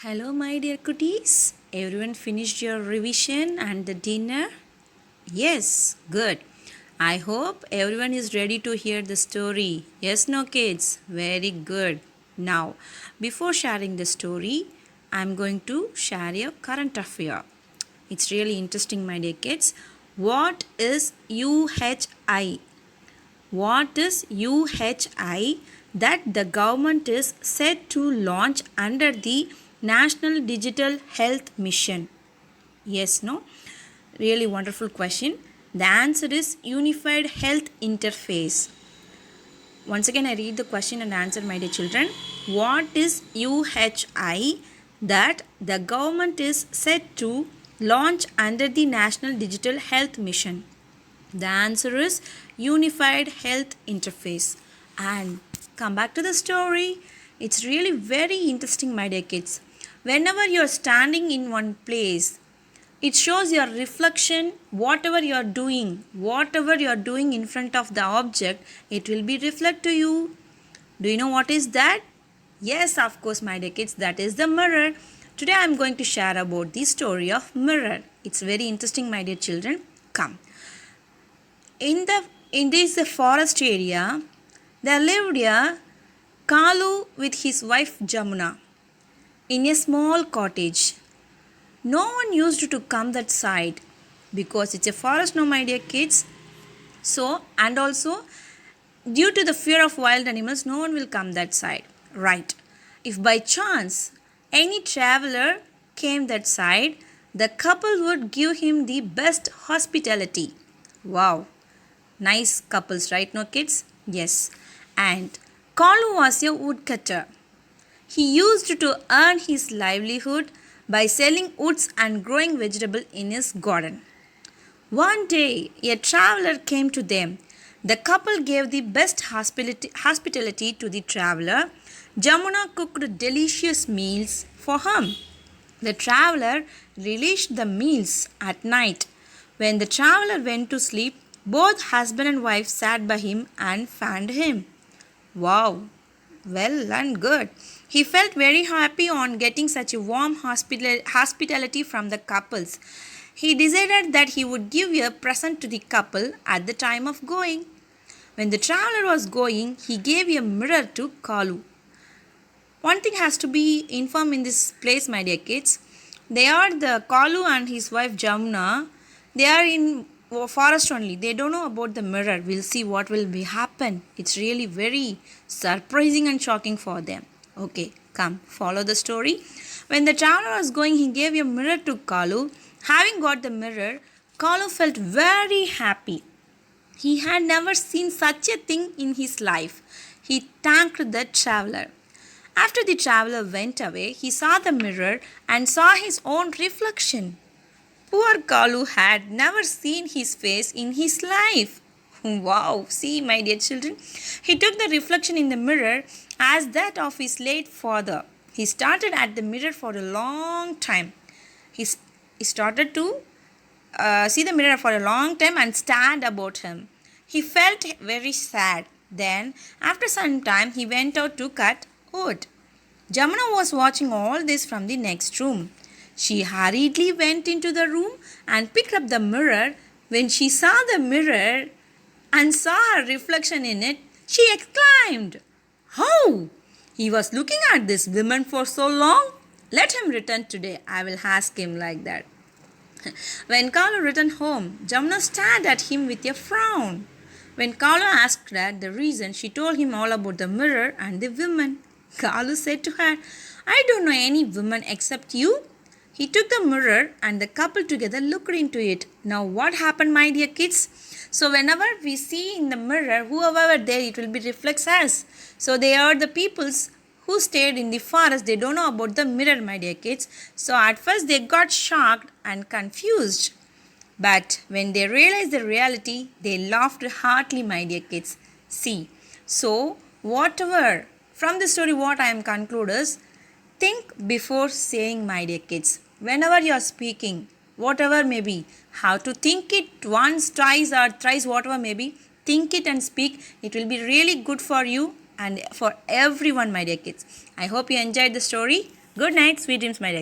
Hello, my dear cuties. Everyone finished your revision and the dinner? Yes, good. I hope everyone is ready to hear the story. Yes, no, kids? Very good. Now, before sharing the story, I'm going to share a current affair. It's really interesting, my dear kids. What is UHI? What is UHI that the government is set to launch under the National Digital Health Mission? Yes, no? Really wonderful question. The answer is Unified Health Interface. Once again, I read the question and answer, my dear children. What is UHI that the government is set to launch under the National Digital Health Mission? The answer is Unified Health Interface. And come back to the story. It's really very interesting, my dear kids. Whenever you're standing in one place, it shows your reflection, whatever you're doing in front of the object, it will be reflect to you. Do you know what is that? Yes, of course, my dear kids, that is the mirror. Today I'm going to share about the story of mirror. It's very interesting, my dear children. Come. In this forest area, there lived a Kalu with his wife Jamuna in a small cottage. No one used to come that side because it's a forest, no, my dear kids. So, and also due to the fear of wild animals, no one will come that side. Right. If by chance any traveler came that side, the couple would give him the best hospitality. Wow. Nice couples, right? No, kids? Yes. And Kalu was a woodcutter. He used to earn his livelihood by selling woods and growing vegetable in his garden. One day, a traveler came to them. The couple gave the best hospitality to the traveler. Jamuna cooked delicious meals for him. The traveler relished the meals at night. When the traveler went to sleep, both husband and wife sat by him and fanned him. Wow, well and good. He felt very happy on getting such a warm hospitality from the couples. He decided that he would give a present to the couple at the time of going. When the traveler was going, he gave a mirror to Kalu. One thing has to be informed in this place, my dear kids. They are the Kalu and his wife Jamuna. They are in forest only. They don't know about the mirror. We'll see what will be happen. It's really very surprising and shocking for them. Okay, come, follow the story. When the traveler was going, he gave a mirror to Kalu. Having got the mirror, Kalu felt very happy. He had never seen such a thing in his life. He thanked the traveler. After the traveler went away, he saw the mirror and saw his own reflection. Poor Kalu had never seen his face in his life. Wow, see, my dear children, he took the reflection in the mirror as that of his late father. He started at the mirror for a long time. He started to see the mirror for a long time and stand about him. He felt very sad. Then, after some time, he went out to cut wood. Jamuna was watching all this from the next room. She hurriedly went into the room and picked up the mirror. When she saw the mirror and saw her reflection in it, she exclaimed, "How? He was looking at this woman for so long? Let him return today. I will ask him," like that. When Kalu returned home, Jamuna stared at him with a frown. When Kalu asked her the reason, she told him all about the mirror and the woman. Kalu said to her, "I don't know any woman except you." He took the mirror and the couple together looked into it. Now what happened, my dear kids? So whenever we see in the mirror, whoever there, it will be reflects us. So they are the peoples who stayed in the forest. They don't know about the mirror, my dear kids. So at first they got shocked and confused. But when they realized the reality, they laughed heartily, my dear kids. See, so whatever, from the story what I am conclude is, think before saying, my dear kids. Whenever you are speaking, whatever may be, how to think it once, twice or thrice, whatever may be, think it and speak. It will be really good for you and for everyone, my dear kids. I hope you enjoyed the story. Good night, sweet dreams, my dear.